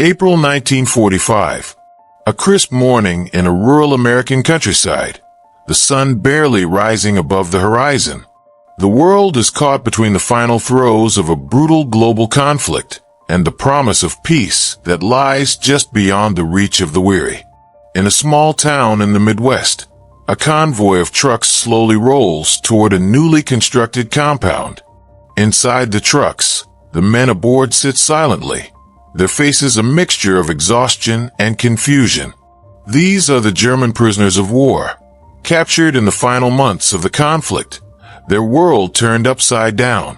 April 1945. A crisp morning in a rural American countryside, the sun barely rising above the horizon. The world is caught between the final throes of a brutal global conflict and the promise of peace that lies just beyond the reach of the weary. In a small town in the Midwest, a convoy of trucks slowly rolls toward a newly constructed compound. Inside the trucks, the men aboard sit silently, their faces a mixture of exhaustion and confusion. These are the German prisoners of war, captured in the final months of the conflict, their world turned upside down.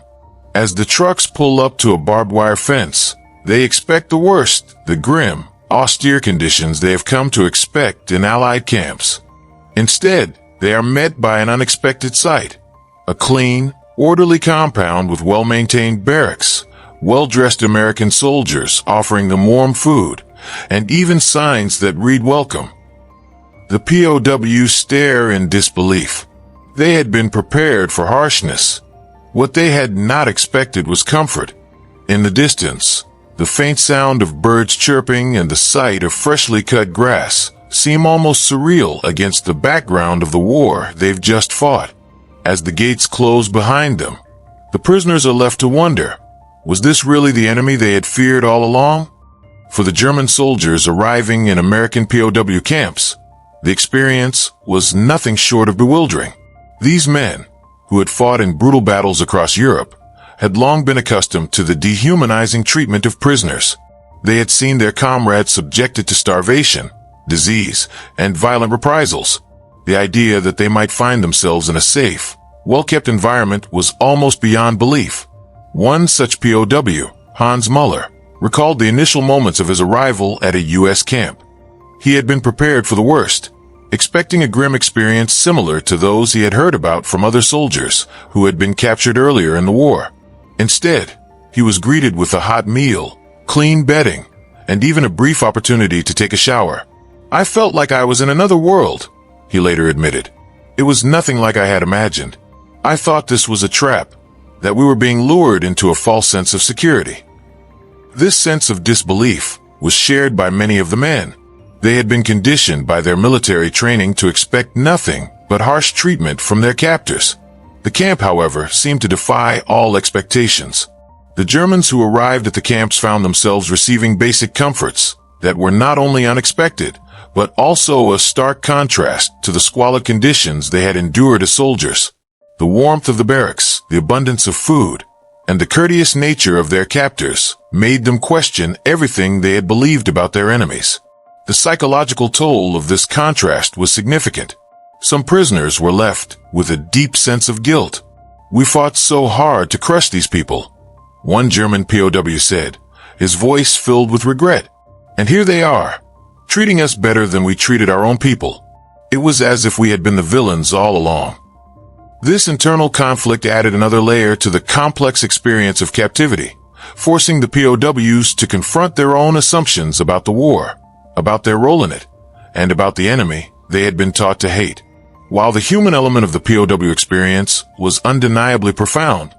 As the trucks pull up to a barbed wire fence, they expect the worst, the grim, austere conditions they have come to expect in Allied camps. Instead, they are met by an unexpected sight. A clean, orderly compound with well-maintained barracks, well-dressed American soldiers offering them warm food, and even signs that read welcome. The POWs stare in disbelief. They had been prepared for harshness. What they had not expected was comfort. In the distance, the faint sound of birds chirping and the sight of freshly cut grass seem almost surreal against the background of the war they've just fought. As the gates close behind them, the prisoners are left to wonder, was this really the enemy they had feared all along? For the German soldiers arriving in American POW camps, the experience was nothing short of bewildering. These men, who had fought in brutal battles across Europe, had long been accustomed to the dehumanizing treatment of prisoners. They had seen their comrades subjected to starvation, disease, and violent reprisals. The idea that they might find themselves in a safe, well-kept environment was almost beyond belief. One such POW, Hans Muller, recalled the initial moments of his arrival at a U.S. camp. He had been prepared for the worst, expecting a grim experience similar to those he had heard about from other soldiers who had been captured earlier in the war. Instead, he was greeted with a hot meal, clean bedding, and even a brief opportunity to take a shower. "I felt like I was in another world," he later admitted. "It was nothing like I had imagined. I thought this was a trap, that we were being lured into a false sense of security." This sense of disbelief was shared by many of the men. They had been conditioned by their military training to expect nothing but harsh treatment from their captors. The camp, however, seemed to defy all expectations. The Germans who arrived at the camps found themselves receiving basic comforts that were not only unexpected, but also a stark contrast to the squalid conditions they had endured as soldiers. The warmth of the barracks, the abundance of food, and the courteous nature of their captors made them question everything they had believed about their enemies. The psychological toll of this contrast was significant. Some prisoners were left with a deep sense of guilt. "We fought so hard to crush these people," one German POW said, his voice filled with regret. "And here they are, treating us better than we treated our own people. It was as if we had been the villains all along." This internal conflict added another layer to the complex experience of captivity, forcing the POWs to confront their own assumptions about the war, about their role in it, and about the enemy they had been taught to hate. While the human element of the POW experience was undeniably profound,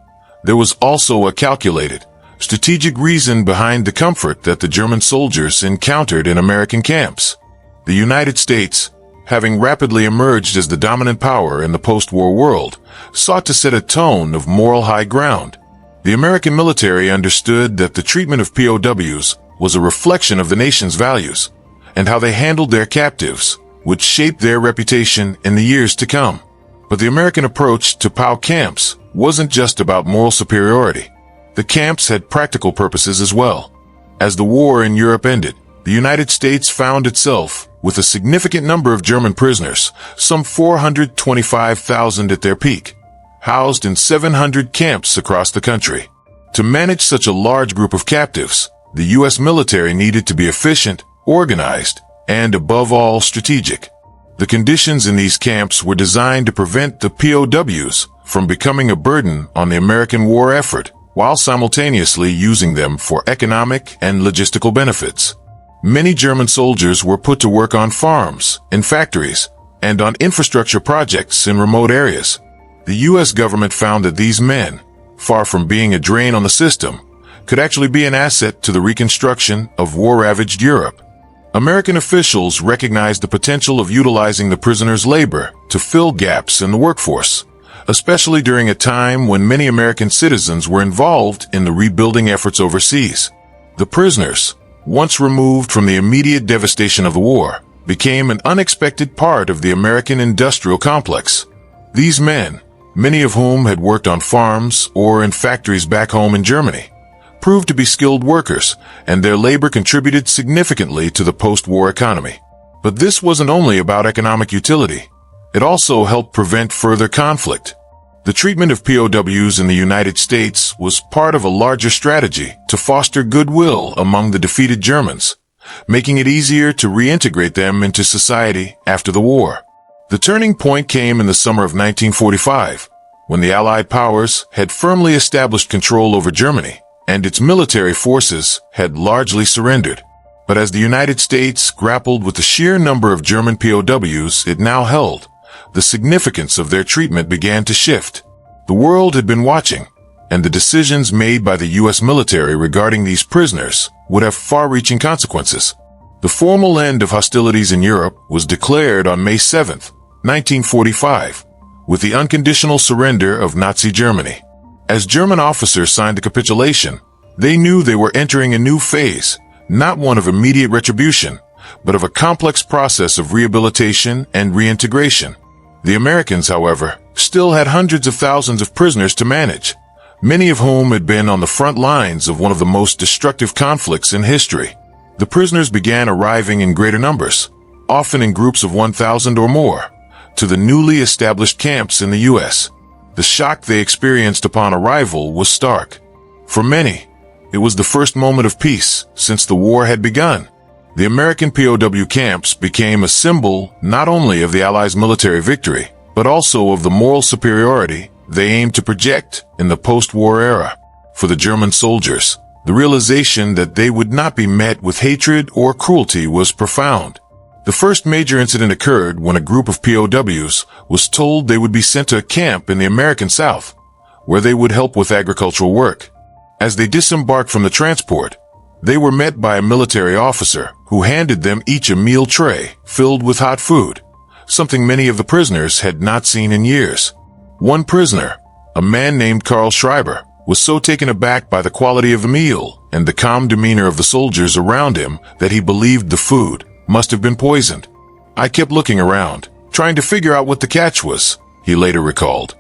there was also a calculated, strategic reason behind the comfort that the German soldiers encountered in American camps. The United States, having rapidly emerged as the dominant power in the post-war world, sought to set a tone of moral high ground. The American military understood that the treatment of POWs was a reflection of the nation's values, and how they handled their captives would shape their reputation in the years to come. But the American approach to POW camps wasn't just about moral superiority. The camps had practical purposes as well. As the war in Europe ended, the United States found itself with a significant number of German prisoners, some 425,000 at their peak, housed in 700 camps across the country. To manage such a large group of captives, the U.S. military needed to be efficient, organized, and above all strategic. The conditions in these camps were designed to prevent the POWs from becoming a burden on the American war effort, while simultaneously using them for economic and logistical benefits. Many German soldiers were put to work on farms, in factories, and on infrastructure projects in remote areas. The U.S. government found that these men, far from being a drain on the system, could actually be an asset to the reconstruction of war-ravaged Europe. American officials recognized the potential of utilizing the prisoners' labor to fill gaps in the workforce, especially during a time when many American citizens were involved in the rebuilding efforts overseas. The prisoners, once removed from the immediate devastation of the war, became an unexpected part of the American industrial complex. These men, many of whom had worked on farms or in factories back home in Germany, proved to be skilled workers, and their labor contributed significantly to the post-war economy. But this wasn't only about economic utility. It also helped prevent further conflict. The treatment of POWs in the United States was part of a larger strategy to foster goodwill among the defeated Germans, making it easier to reintegrate them into society after the war. The turning point came in the summer of 1945, when the Allied powers had firmly established control over Germany, and its military forces had largely surrendered. But as the United States grappled with the sheer number of German POWs it now held, the significance of their treatment began to shift. The world had been watching, and the decisions made by the U.S. military regarding these prisoners would have far-reaching consequences. The formal end of hostilities in Europe was declared on May 7, 1945, with the unconditional surrender of Nazi Germany. As German officers signed the capitulation, they knew they were entering a new phase, not one of immediate retribution, but of a complex process of rehabilitation and reintegration. The Americans, however, still had hundreds of thousands of prisoners to manage, many of whom had been on the front lines of one of the most destructive conflicts in history. The prisoners began arriving in greater numbers, often in groups of 1,000 or more, to the newly established camps in the U.S. The shock they experienced upon arrival was stark. For many, it was the first moment of peace since the war had begun. The American POW camps became a symbol not only of the Allies' military victory, but also of the moral superiority they aimed to project in the post-war era. For the German soldiers, the realization that they would not be met with hatred or cruelty was profound. The first major incident occurred when a group of POWs was told they would be sent to a camp in the American South, where they would help with agricultural work. As they disembarked from the transport, they were met by a military officer who handed them each a meal tray filled with hot food, something many of the prisoners had not seen in years. One prisoner, a man named Karl Schreiber, was so taken aback by the quality of the meal and the calm demeanor of the soldiers around him that he believed the food must have been poisoned. "I kept looking around, trying to figure out what the catch was," he later recalled.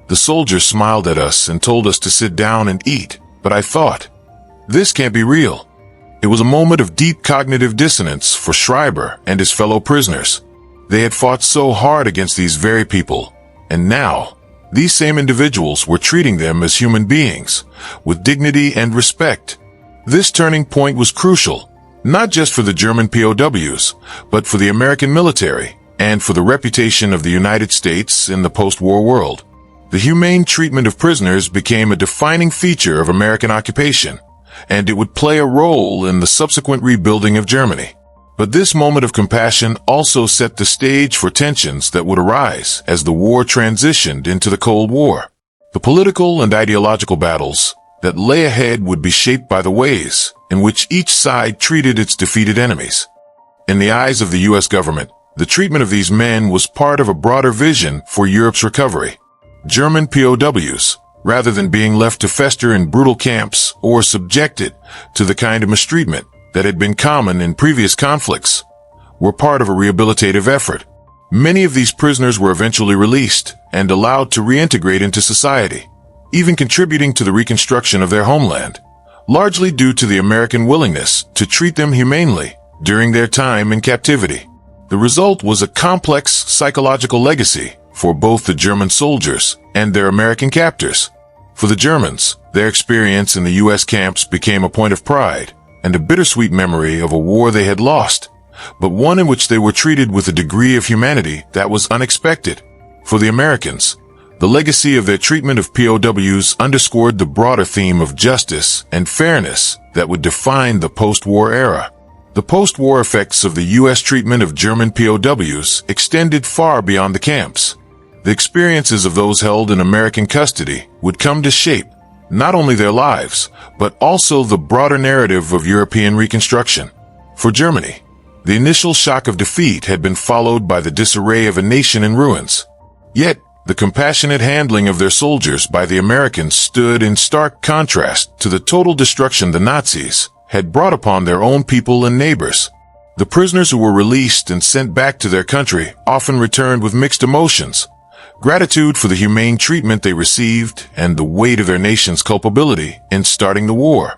"The soldiers smiled at us and told us to sit down and eat, but I thought, this can't be real." It was a moment of deep cognitive dissonance for Schreiber and his fellow prisoners. They had fought so hard against these very people, and now, these same individuals were treating them as human beings, with dignity and respect. This turning point was crucial, not just for the German POWs, but for the American military and for the reputation of the United States in the post-war world. The humane treatment of prisoners became a defining feature of American occupation, and it would play a role in the subsequent rebuilding of Germany. But this moment of compassion also set the stage for tensions that would arise as the war transitioned into the Cold War. The political and ideological battles that lay ahead would be shaped by the ways in which each side treated its defeated enemies. In the eyes of the U.S. government, the treatment of these men was part of a broader vision for Europe's recovery. German POWs, rather than being left to fester in brutal camps or subjected to the kind of mistreatment that had been common in previous conflicts, were part of a rehabilitative effort. Many of these prisoners were eventually released and allowed to reintegrate into society, even contributing to the reconstruction of their homeland, largely due to the American willingness to treat them humanely during their time in captivity. The result was a complex psychological legacy for both the German soldiers and their American captors. For the Germans, their experience in the U.S. camps became a point of pride and a bittersweet memory of a war they had lost, but one in which they were treated with a degree of humanity that was unexpected. For the Americans, the legacy of their treatment of POWs underscored the broader theme of justice and fairness that would define the post-war era. The post-war effects of the U.S. treatment of German POWs extended far beyond the camps. The experiences of those held in American custody would come to shape not only their lives, but also the broader narrative of European reconstruction. For Germany, the initial shock of defeat had been followed by the disarray of a nation in ruins. Yet, the compassionate handling of their soldiers by the Americans stood in stark contrast to the total destruction the Nazis had brought upon their own people and neighbors. The prisoners who were released and sent back to their country often returned with mixed emotions: gratitude for the humane treatment they received and the weight of their nation's culpability in starting the war.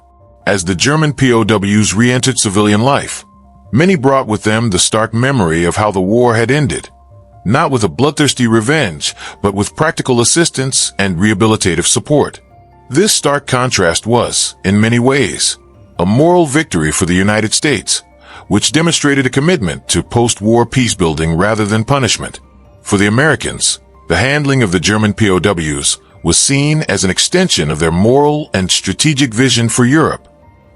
As the German POWs re-entered civilian life, many brought with them the stark memory of how the war had ended, not with a bloodthirsty revenge, but with practical assistance and rehabilitative support. This stark contrast was, in many ways, a moral victory for the United States, which demonstrated a commitment to post-war peacebuilding rather than punishment. For the Americans, the handling of the German POWs was seen as an extension of their moral and strategic vision for Europe.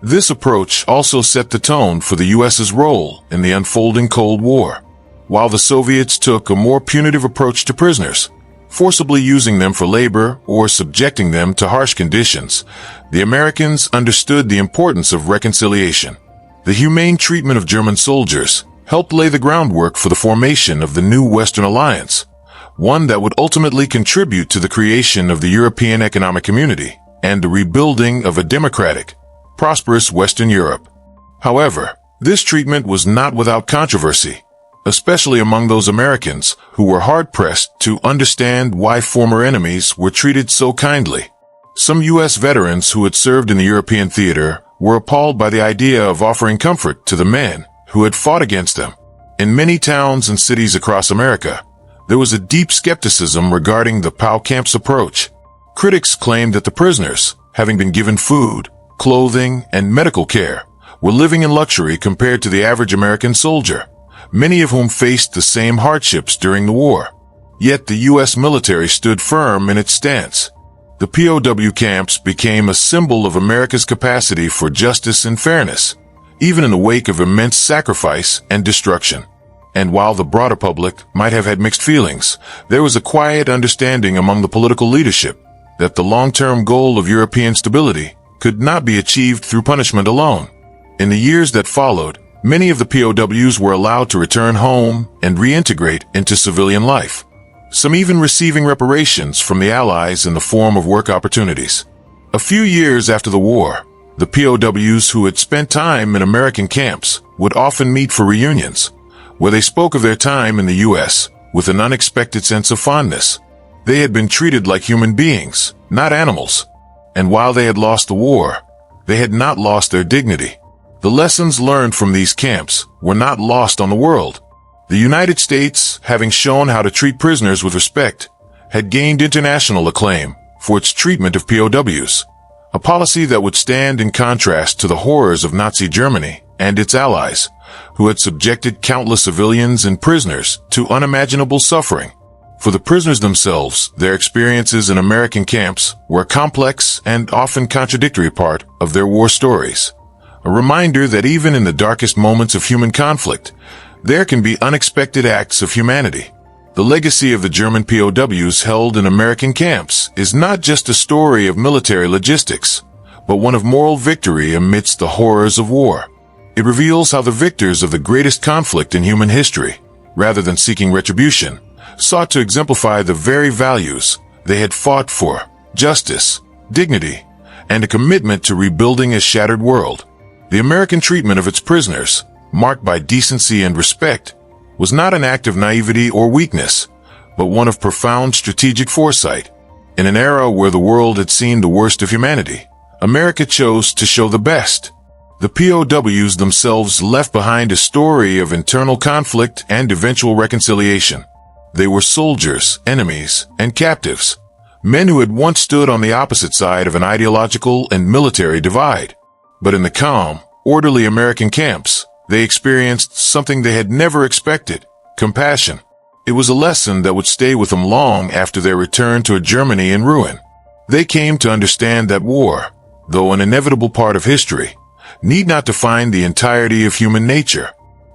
This approach also set the tone for the U.S.'s role in the unfolding Cold War. While the Soviets took a more punitive approach to prisoners, forcibly using them for labor or subjecting them to harsh conditions, the Americans understood the importance of reconciliation. The humane treatment of German soldiers helped lay the groundwork for the formation of the new Western Alliance, one that would ultimately contribute to the creation of the European Economic Community and the rebuilding of a democratic, prosperous Western Europe. However, this treatment was not without controversy, especially among those Americans who were hard-pressed to understand why former enemies were treated so kindly. Some U.S. veterans who had served in the European theater were appalled by the idea of offering comfort to the men who had fought against them. In many towns and cities across America, there was a deep skepticism regarding the POW camp's approach. Critics claimed that the prisoners, having been given food, clothing, and medical care, were living in luxury compared to the average American soldier, many of whom faced the same hardships during the war. Yet the U.S. military stood firm in its stance. The POW camps became a symbol of America's capacity for justice and fairness, even in the wake of immense sacrifice and destruction. And while the broader public might have had mixed feelings, there was a quiet understanding among the political leadership that the long-term goal of European stability could not be achieved through punishment alone. In the years that followed, many of the POWs were allowed to return home and reintegrate into civilian life, some even receiving reparations from the Allies in the form of work opportunities. A few years after the war, the POWs who had spent time in American camps would often meet for reunions, where they spoke of their time in the U.S. with an unexpected sense of fondness. They had been treated like human beings, not animals. And while they had lost the war, they had not lost their dignity. The lessons learned from these camps were not lost on the world. The United States, having shown how to treat prisoners with respect, had gained international acclaim for its treatment of POWs, a policy that would stand in contrast to the horrors of Nazi Germany and its allies, who had subjected countless civilians and prisoners to unimaginable suffering. For the prisoners themselves, their experiences in American camps were a complex and often contradictory part of their war stories. A reminder that even in the darkest moments of human conflict, there can be unexpected acts of humanity. The legacy of the German POWs held in American camps is not just a story of military logistics, but one of moral victory amidst the horrors of war. It reveals how the victors of the greatest conflict in human history, rather than seeking retribution, sought to exemplify the very values they had fought for: justice, dignity, and a commitment to rebuilding a shattered world. The American treatment of its prisoners, marked by decency and respect, was not an act of naivety or weakness, but one of profound strategic foresight. In an era where the world had seen the worst of humanity, America chose to show the best. The POWs themselves left behind a story of internal conflict and eventual reconciliation. They were soldiers, enemies, and captives, men who had once stood on the opposite side of an ideological and military divide. But in the calm, orderly American camps, they experienced something they had never expected: compassion. It was a lesson that would stay with them long after their return to a Germany in ruin. They came to understand that war, though an inevitable part of history, need not define the entirety of human nature.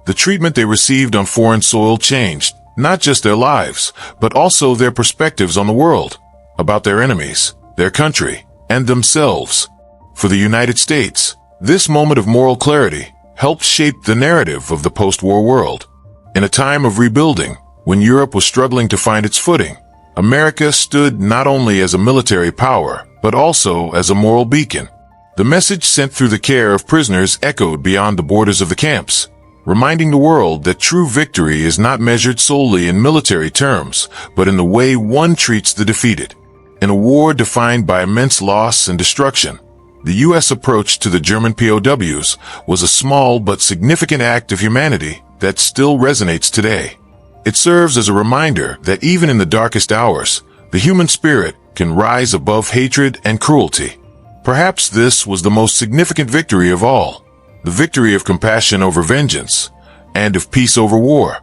The treatment they received on foreign soil changed not just their lives, but also their perspectives on the world, about their enemies, their country, and themselves. For the United States, this moment of moral clarity helped shape the narrative of the post-war world. In a time of rebuilding, when Europe was struggling to find its footing, America stood not only as a military power, but also as a moral beacon. The message sent through the care of prisoners echoed beyond the borders of the camps, reminding the world that true victory is not measured solely in military terms, but in the way one treats the defeated. In a war defined by immense loss and destruction, the U.S. approach to the German POWs was a small but significant act of humanity that still resonates today. It serves as a reminder that even in the darkest hours, the human spirit can rise above hatred and cruelty. Perhaps this was the most significant victory of all, the victory of compassion over vengeance and of peace over war.